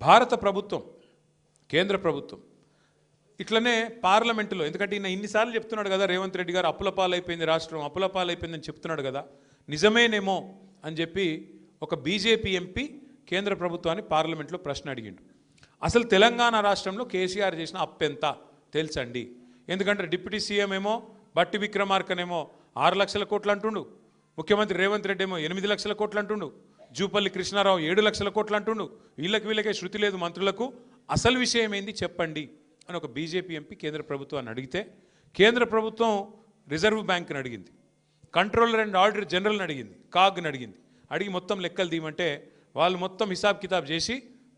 భారత ప్రభుత్వం కేంద్ర ప్రభుత్వం ఇట్లనే పార్లమెంటులో ఎందుకంటే ఈయన ఇన్నిసార్లు చెప్తున్నాడు కదా రేవంత్ రెడ్డి గారు అప్పుల పాలైపోయింది రాష్ట్రం అప్పుల పాలైపోయిందని చెప్తున్నాడు కదా నిజమేనేమో అని చెప్పి ఒక బీజేపీ ఎంపీ కేంద్ర ప్రభుత్వాన్ని పార్లమెంట్లో ప్రశ్న అడిగిండు. అసలు తెలంగాణ రాష్ట్రంలో కేసీఆర్ చేసిన అప్పు ఎంత తెలుసండి. ఎందుకంటే డిప్యూటీ సీఎం ఏమో బట్టి విక్రమార్కనేమో 6 లక్షల కోట్లు అంటుండు, ముఖ్యమంత్రి రేవంత్ రెడ్డి ఏమో 8 లక్షల కోట్లు అంటుండు, జూపల్లి కృష్ణారావు 7 లక్షల కోట్లు అంటుండు. వీళ్ళకే శృతి లేదు మంత్రులకు. అసలు విషయం ఏంది చెప్పండి అని ఒక బీజేపీ ఎంపీ కేంద్ర ప్రభుత్వాన్ని అడిగితే కేంద్ర ప్రభుత్వం రిజర్వ్ బ్యాంక్ని అడిగింది, కంట్రోలర్ అండ్ ఆడిటర్ జనరల్ని అడిగింది, కాగ్ని అడిగింది. అడిగి మొత్తం లెక్కలు తీయమంటే వాళ్ళు మొత్తం హిసాబ్ కితాబ్ చేసి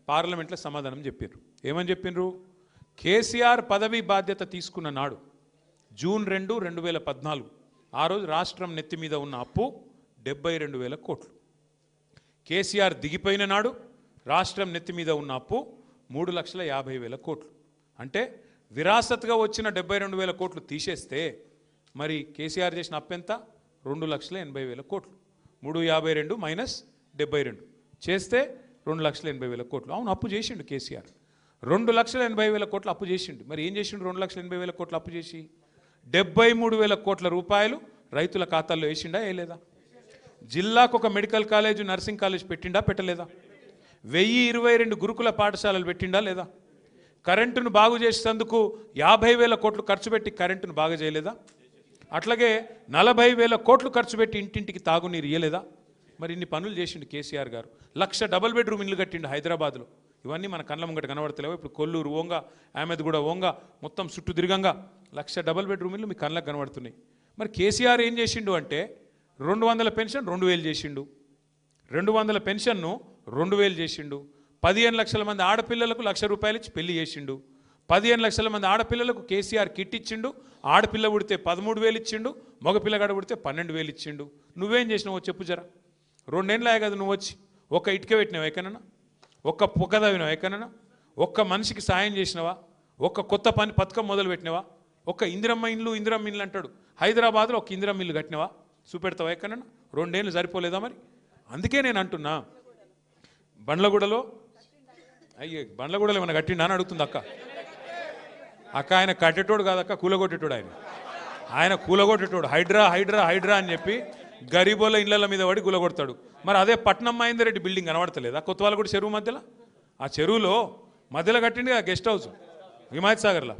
పార్లమెంట్లో సమాధానం చెప్పారు. ఏమని చెప్పిండ్రు? కేసీఆర్ పదవి బాధ్యత తీసుకున్న నాడు జూన్ 2, 2014 ఆ రోజు రాష్ట్రం నెత్తి మీద ఉన్న అప్పు 72,000 కోట్లు. కేసీఆర్ దిగిపోయిన నాడు రాష్ట్రం నెత్తి మీద ఉన్న అప్పు 3,50,000 కోట్లు. అంటే విరాసత్గా వచ్చిన 72,000 కోట్లు తీసేస్తే మరి కేసీఆర్ చేసిన అప్పు ఎంత? 2,80,000 కోట్లు. 352 మైనస్ 72 చేస్తే 2,80,000 కోట్లు. అవును, అప్పు చేసిండు కేసీఆర్. 2,80,000 కోట్లు అప్పు చేసిండు. మరి ఏం చేసిండు? 2,80,000 కోట్లు అప్పు చేసి 73,000 కోట్ల రూపాయలు రైతుల ఖాతాల్లో వేసిండా వేయలేదా? జిల్లాకు ఒక మెడికల్ కాలేజ్ నర్సింగ్ కాలేజ్ పెట్టిండా పెట్టలేదా? 1,022 గురుకుల పాఠశాలలు పెట్టిండా లేదా? కరెంటును బాగు చేసేందుకు 50,000 కోట్లు ఖర్చు పెట్టి కరెంటును బాగు చేయలేదా? అట్లాగే 40,000 కోట్లు ఖర్చు పెట్టి ఇంటింటికి తాగునీరు ఇయ్యలేదా? మరి ఇన్ని పనులు చేసిండు కేసీఆర్ గారు. 1,00,000 డబుల్ బెడ్రూమ్ ఇల్లు కట్టిండు హైదరాబాద్లో. ఇవన్నీ మన కళ్ళ ముంగట కనబడతలేవు. ఇప్పుడు కొల్లూరు ఓంగా, అహ్మద్గూడ ఓంగా, మొత్తం చుట్టూ తిరగంగా 1,00,000 డబుల్ బెడ్రూమ్ ఇల్లు మీ కళ్ళకు కనబడుతున్నాయి. మరి కేసీఆర్ ఏం చేసిండు అంటే 200 పెన్షన్ 2,000 చేసిండు, 200 పెన్షన్ను 2,000 చేసిండు. 15 లక్షల మంది ఆడపిల్లలకు 1,00,000 రూపాయలు ఇచ్చి పెళ్లి చేసిండు. 15 లక్షల మంది ఆడపిల్లలకు కేసీఆర్ కిట్ ఇచ్చిండు. ఆడపిల్ల పుడితే 13,000 ఇచ్చిండు, మగపిల్లగాడ పుడితే 12,000 ఇచ్చిండు. నువ్వేం చేసినావో చెప్పు జరా. 2 ఏళ్ళే కదా నువ్వు వచ్చి. ఒక్క ఇటుక పెట్టినావు ఎక్కడన్నా? ఒక్క పొగ తవ్వినావు ఎక్కడన్నా? ఒక్క మనిషికి సాయం చేసినవా? ఒక్క కొత్త పథకం మొదలు పెట్టినవా? ఒక్క ఇందిరమ్మ ఇల్లు అంటాడు. హైదరాబాద్లో ఒక ఇందిరమ్మ ఇల్లు కట్టినవా? చూపెడతావా ఎక్కడన్నా? 2 ఏళ్ళు సరిపోలేదా మరి? అందుకే నేను అంటున్నా, బండ్లగూడలో ఏమైనా కట్టిండా అని అడుగుతుంది అక్క. ఆయన కట్టేటోడు కాదక్క, కూలగొట్టేటోడు. ఆయన కూలగొట్టేటోడు. హైడ్రా అని చెప్పి గరీబోళ్ళ ఇళ్ళ మీద పడి కూలగొడతాడు. మరి అదే పట్నం మహేందర్ రెడ్డి బిల్డింగ్ కనబడతలేదా? కొత్తవాళ్ళగూడ చెరువు మధ్యలో, ఆ చెరువులో మధ్యలో కట్టింది కదా గెస్ట్ హౌస్ హిమాయత్ సాగర్లో.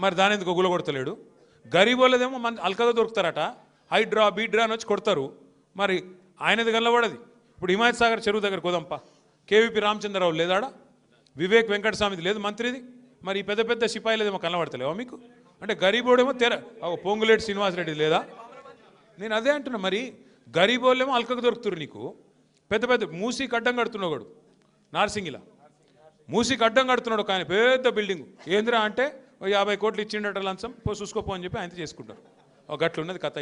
మరి దాని ఎందుకు కూలగొడతలేడు? గరీబోళ్ళదేమో అల్కగా దొరుకుతారట, హైడ్రా బీడ్రా అని వచ్చి కొడతారు. మరి ఆయనది గల్లబడది. ఇప్పుడు హిమాయత్ సాగర్ చెరువు దగ్గర కోదంప కేవీపీ రామచంద్రరావు లేదాడా? వివేక్ వెంకటస్వామిది లేదు మంత్రిది. మరి ఈ పెద్ద పెద్ద సిపాయిలేదేమో కనబడతలేవా మీకు? అంటే గరీబోడేమో పొంగులేటి శ్రీనివాసరెడ్డి లేదా? నేను అదే అంటున్నా. మరి గరీబోళ్ళేమో అల్కగా దొరుకుతారు నీకు. పెద్ద పెద్ద మూసీకి అడ్డం కడుతున్నాడు నార్సింగిలా, మూసీకి అడ్డం కడుతున్నాడు కానీ పెద్ద బిల్డింగు. ఏందిరా అంటే 50 కోట్లు ఇచ్చిండట లంచం, చూసుకోపో అని చెప్పి ఆయన చేసుకుంటారు. ఒక గట్లున్నది కథ.